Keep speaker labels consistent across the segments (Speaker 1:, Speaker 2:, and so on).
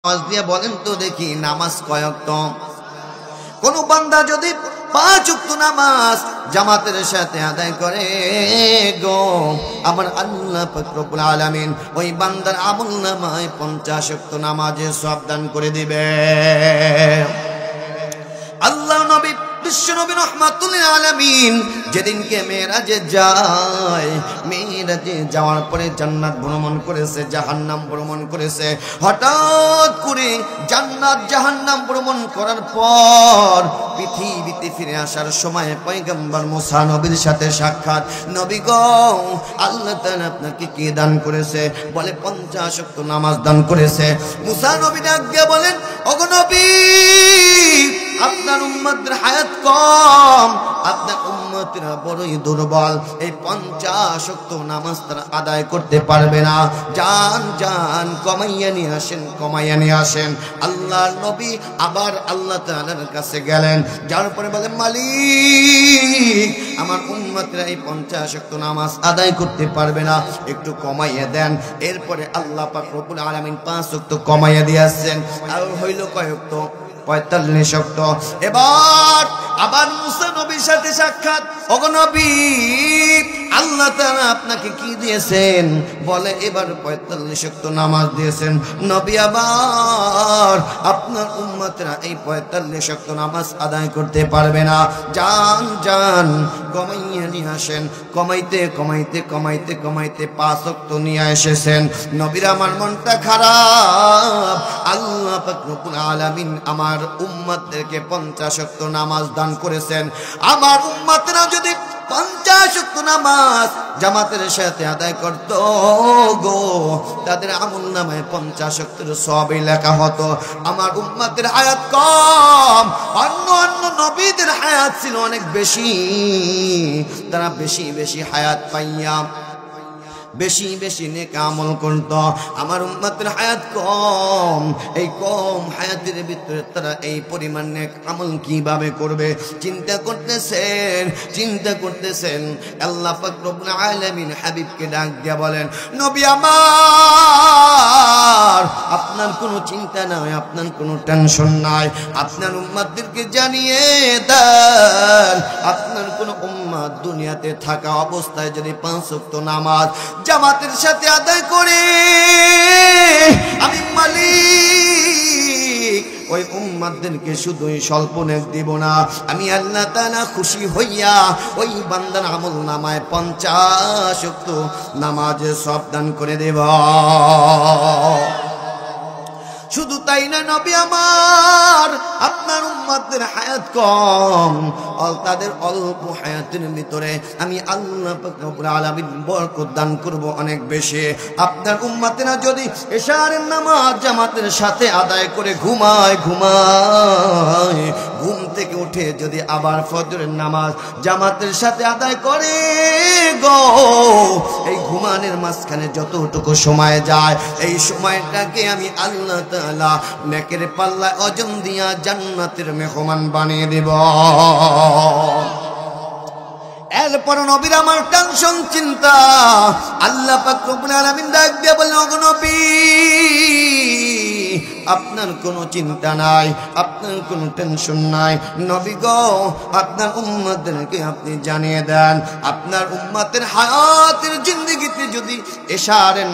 Speaker 1: নামাজ দিয়ে বলেন তো দেখি নামাজ কয় ওয়াক্ত? কোন বান্দা যদি 5 ওয়াক্ত নামাজ জামাতের সাথে আদায় করে গো, আমার আল্লাহ পাক রব্বুল আলামিন ওই বান্দার আমলনামায় 50 ওয়াক্ত নামাজের সওয়াব দান করে দিবে। আল্লাহ নবী বিশ্বনবী রাহমাতুল লিল আলামিন যেদিনকে মেরাজে যায়, মেরাজে যাওয়ার পরে জান্নাত ভ্রমণ করেছে, জাহান্নাম ভ্রমণ করেছে। হঠাৎ করে জান্নাত জাহান্নাম ভ্রমণ করার পর পৃথিবীতে ফিরে আসার সময় পয়গম্বর মুসা নবীর সাথে সাক্ষাৎ। নবী গো, আল্লাহ তাআলা আপনাকে কি দান করেছে? বলে 50 ওয়াক্ত নামাজ দান করেছে। মুসা নবী ডাক দিয়ে বলেন, ওগো নবী, আপনার উম্মতের হায়াত কম, আপনার উম্মতেরা বড়ই দুর্বল, এই 50 ওয়াক্ত নামাজ তারা আদায় করতে পারবে না। যান যান কমাইয়া নিয়ে আসেন, কমাইয়া নিয়ে আসেন। আল্লাহর নবী আবার আল্লাহ তাআলার কাছে গেলেন, যাওয়ার পরে বলেন, মালিক, আমার উম্মতেরা এই 50 ওয়াক্ত নামাজ আদায় করতে পারবে না, একটু কমাইয়া দেন। এরপরে আল্লাহ পাক রব্বুল আলামিন 5 ওয়াক্ত কমাইয়া দিয়েছেন। আর হইল কয় ওয়াক্ত? 45 ওয়াক্ত। এবার আবার মুসা নবীর সাথে সাক্ষাৎ। ওগো নবী, আল্লাহ তাআলা আপনাকে কি দিয়েছেন? বলে এবার 45 ওয়াক্ত নামাজ দিয়েছেন। নবী আবার, আপনার উম্মতরা এই 45 ওয়াক্ত নামাজ আদায় করতে পারবে না, যান যান কমাইয়া নিয়ে আসেন। কমাইতে কমাইতে কমাইতে কমাইতে 5 ওয়াক্ত নিয়ে এসেছেন। নবীর আমার মনটা খারাপ। আল্লাহ পাক রব্বুল আলামিন আমার উম্মতদেরকে 50 ওয়াক্ত নামাজ দান করেছেন। আমার উম্মতরা যদি 50 ওয়াক্ত নামাজ জামাতের সাথে আদায় করত গো, তাদের আমলনামায় 50 ওয়াক্তের সওয়াবই লেখা হতো। আমার উম্মতের হায়াত কম, অন্য অন্য নবীদের হায়াত ছিল অনেক বেশি, তারা বেশি বেশি হায়াত পাইয়া বেশি বেশি নেক আমল করত। আমার উম্মতের হায়াত কম, এই কম হায়াতের ভিতরে তারা এই পরিমাণ নেক আমল কিভাবে করবে চিন্তা করতেছেন, চিন্তা করতেছেন। আল্লাহ পাক রব্বুল আলামিন হাবিবকে ডাক দিয়া বলেন, নবী আমার, আপনার কোনো চিন্তা নাই, আপনার কোনো টেনশন নাই, আপনার উম্মতদেরকে জানিয়ে দেন, আপনার কোনো উম্মত দুনিয়াতে থাকা অবস্থায় যদি 5 ওয়াক্ত নামাজ জামাতের সাথে আদায় করে, আমি মালিক ওই উম্মতদেরকে শুধুই স্বল্প নেক দিব না, আমি আল্লাহ তাআলা খুশি হইয়া ওই বান্দার আমলনামায় 50 ওয়াক্ত নামাজের সওয়াব দান করে দেব। শুধু তাই না নবী আমার, আপনার উম্মতদের হায়াত কম, তাদের অল্প হায়াতের ভিতরে আমি আল্লাহ পাক রব্বুল আলামিন বরকত দান করব অনেক বেশি। আপনার উম্মতেরা যদি এশারের নামাজ জামাতের সাথে আদায় করে ঘুমায়, ঘুম থেকে উঠে যদি আবার ফজরের নামাজ জামাতের সাথে আদায় করে গো, এই ঘুমানোর মাঝখানে যতটুকু সময় যায়, এই সময়টাকে আমি আল্লাহ তাআলা নেকের পাল্লায় ওজন দিয়া জান্নাতের মেহমান বানিয়ে দেব। এরপর নবীর আমার টেনশন চিন্তা। আল্লাহ পাক রব্বুল আলামিন ডাক দিয়ে বলেন, ওগো নবী, আপনার কোনো চিন্তা নাই, আপনার কোনো টেনশন নাই। নবী গো, আপনার উম্মতদেরকে আপনি জানিয়ে দেন, আপনার উম্মতের হায়াতের জিন্দেগিতে যদি এশারেন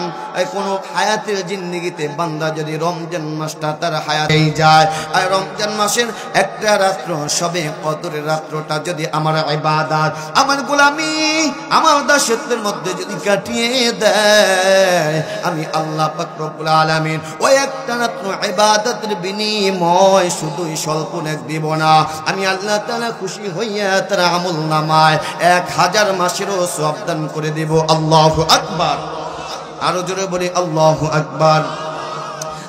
Speaker 1: কোনো হায়াতের জিন্দেগিতে বান্দা যদি রমজান মাসটা তার হায়াতেই যায়, আর রমজান মাসের একটা রাত্র সবে কদরের রাত্রটা যদি আমার ইবাদত, আমার গোলামি, আমার দাসত্বের মধ্যে যদি কাটিয়ে দেয়, আমি আল্লাহ পাক রব্বুল আলামিন ওই একটা রাত্র ইবাদতের বিনিময় শুধুই স্বল্প নেক দিব না, আমি আল্লাহ তাআলা খুশি হইয়া তার আমলনামায় 1000 মাসেরও সওয়াব দান করে দেব। আল্লাহু আকবার। আরো জোরে বলি আল্লাহু আকবার।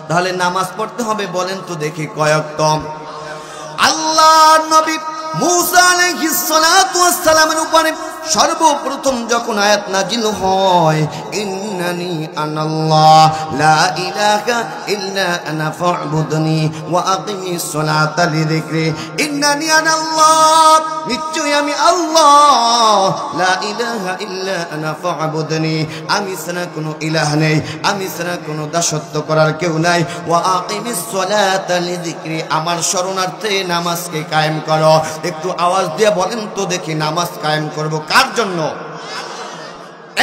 Speaker 1: তাহলে নামাজ পড়তে হবে বলেন তো দেখি কয় ওয়াক্ত? আল্লাহর নবী মুসা আলাইহিস সালাতু ওয়াস সালামের উপরে সর্বপ্রথম যখন আয়াত নাজিল হয়, ইন্নানি আনাল্লাহ লা ইলাহা ইল্লা আনা ফা'বুদনি ওয়া আকিমিস সালাতা লিযিকরি ইন্নানি আনাল্লাহ নিশ্চয়ই আমি আল্লাহ লা ইলাহা ইল্লা আনা ফা'বুদনি আমি ছাড়া কোনো ইলাহ নেই আমি ছাড়া কোনো দাসত্ব করার কেউ নাই ওয়া আকিমিস সালাতা লিযিকরি আমার শরণার্থে নামাজকে কায়েম করো একটু আওয়াজ দিয়ে বলেন তো দেখি নামাজ কায়েম করব কার জন্য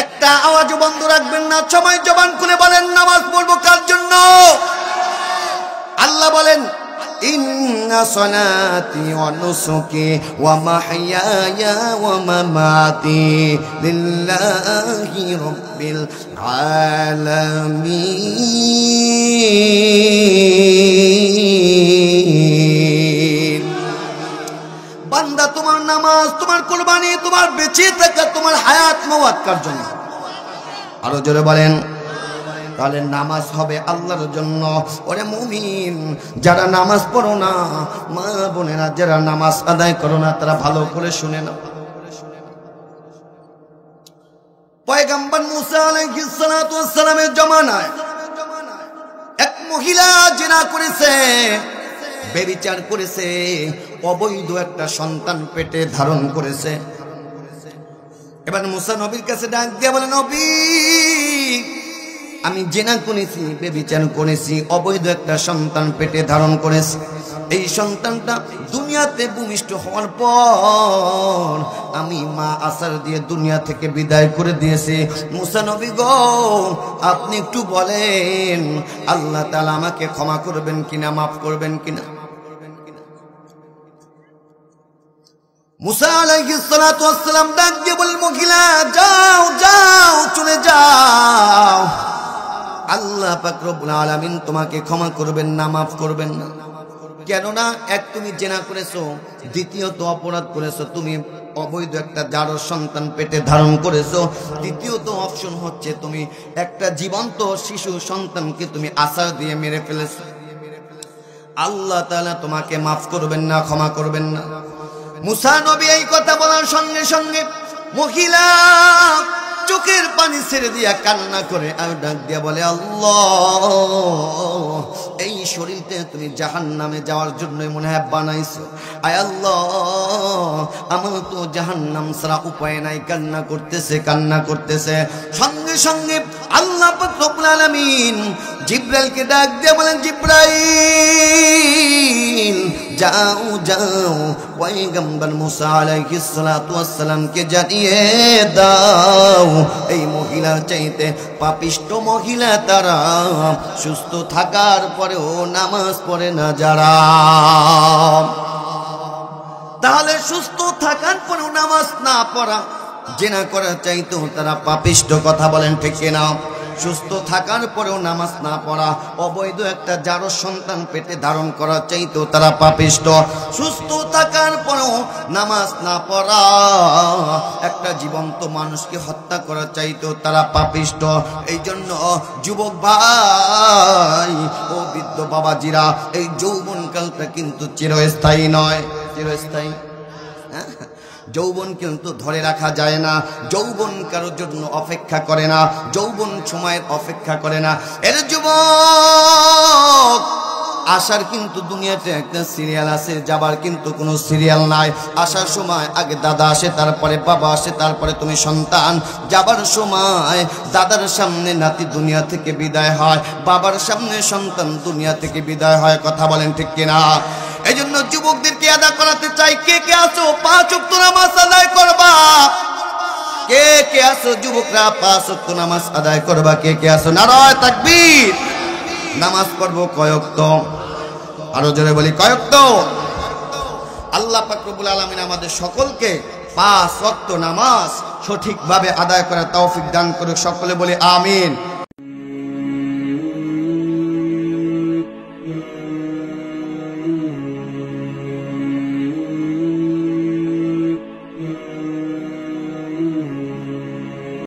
Speaker 1: একটা আওয়াজ বন্ধ রাখবেন না সবাই জবান খুলে বলেন নামাজ পড়বো কার জন্য আল্লাহ বলেন ইন্না সালাতি ওয়া নুসুকি ওয়া মাহইয়ায়া ওয়া মামাতি লিল্লাহি রাব্বিল আলামিন বান্দা তোমার নামাজ তোমার কুরবানি তোমার বেঁচে থাকা তোমার হায়াত মওয়াত কার জন্য আরো জোরে বলেন তাহলে নামাজ হবে আল্লাহর জন্য ওরে মুমিন যারা নামাজ পড়ো না মা বোনেরা যারা নামাজ আদায় করো না তারা ভালো করে শুনে না পয়গম্বর মুসা আলাইহিস সালাতু ওয়াস সালামের জামানায় এক মহিলা জিনা করেছে বেবিচার করেছে অবৈধ একটা সন্তান পেটে ধারণ করেছে এবার মুসা নবীর কাছে ডাক দিয়ে বলে নবী আমি জিনা করেছি বেবিচার করেছি অবৈধ একটা সন্তান পেটে ধারণ করেছি এই সন্তানটা দুনিয়াতে ভূমিষ্ঠ হওয়ার পর আমি মা আসার দিয়ে দুনিয়া থেকে বিদায় করে দিয়েছি মুসা নবী গো আপনি একটু বলেন আল্লাহ তাআলা আমাকে ক্ষমা করবেন কিনা মাফ করবেন কিনা মুসা আলাইহিস সালাতু ওয়াস সালাম ডাক দিয়ে বলেন মহিলা যাও যাও চলে যাও আল্লাহ পাক রব্বুল আলামিন তোমাকে ক্ষমা করবেন না মাফ করবেন না কেন না এক তুমি জিনা করেছো দ্বিতীয়ত অপরাধ করেছো তুমি অবৈধ একটা জারজ সন্তান পেটে ধারণ করেছো তৃতীয়ত অপশন হচ্ছে তুমি একটা জীবন্ত শিশু সন্তানকে তুমি আছাড় দিয়ে মেরে ফেলেছো আল্লাহ তাআলা তোমাকে মাফ করবেন না ক্ষমা করবেন না মুসা নবী এই কথা বলার সঙ্গে সঙ্গে মহিলা চোখের পানি ছেড়ে দিয়া কান্না করে আর ডাক দিয়া বলে আল্লাহ এই শরীরতে তুমি জাহান্নামে যাওয়ার জন্যই মনে হয় বানাইছো আয় আল্লাহ আমার তো জাহান্নাম ছাড়া উপায় নাই কান্না করতেছে সঙ্গে সঙ্গে আল্লাহ পাক রব্বুল আলামিন জিব্রাইলকে ডাক দিয়ে বলেন জিব্রাইল যাও যাও পয়গম্বর মুসা আলাইহিস সালাতু ওয়াস সালামকে জানিয়ে দাও এই মহিলার চাইতে পাপিষ্ট মহিলা তারা সুস্থ থাকার পরেও নামাজ পড়ে না যারা তাহলে সুস্থ থাকার পরেও নামাজ না পড়া জিনা করা চাইতো তারা পাপিষ্ট কথা বলেন ঠিক কিনা সুস্থ থাকার পরেও নামাজ না পড়া অবৈধ একটা জারজ সন্তান পেটে ধারণ করা চাইতো তারা পাপিষ্ট সুস্থ থাকার পরেও নামাজ না পড়া একটা জীবন্ত মানুষকে হত্যা করা চাইতো তারা পাপিষ্ট এই জন্য যুবক ভাই ও বৃদ্ধ বাবাজিরা এই যৌবনকালটা কিন্তু চিরস্থায়ী নয় চিরস্থায়ী যৌবন কিন্তু ধরে রাখা যায় না যৌবন কারোর জন্য অপেক্ষা করে না যৌবন সময়ের অপেক্ষা করে না এর যুবক আসার কিন্তু দুনিয়াতে একটা সিরিয়াল আছে যাবার কিন্তু কোনো সিরিয়াল নাই আসার সময় আগে দাদা আসে তারপরে বাবা আসে তারপরে তুমি সন্তান যাবার সময় দাদার সামনে নাতি দুনিয়া থেকে বিদায় হয় বাবার সামনে সন্তান দুনিয়া থেকে বিদায় হয় কথা বলেন ঠিক কিনা এই জন্য যুবকদেরকে আদা করাতে চাই কে কে আছো 5 ওয়াক্ত নামাজ আদায় করবা কে কে আছো যুবকরা 5 ওয়াক্ত নামাজ আদায় করবা কে কে আছো নারায়ে তাকবীর নামাজ পড়বো কয় ওয়াক্ত আরো জোরে বলি কয় ওয়াক্ত আল্লাহ পাক রব্বুল আলামিন আমাদের সকলকে 5 ওয়াক্ত নামাজ সঠিকভাবে আদায় করার তৌফিক দান করুক সকলে বলি আমিন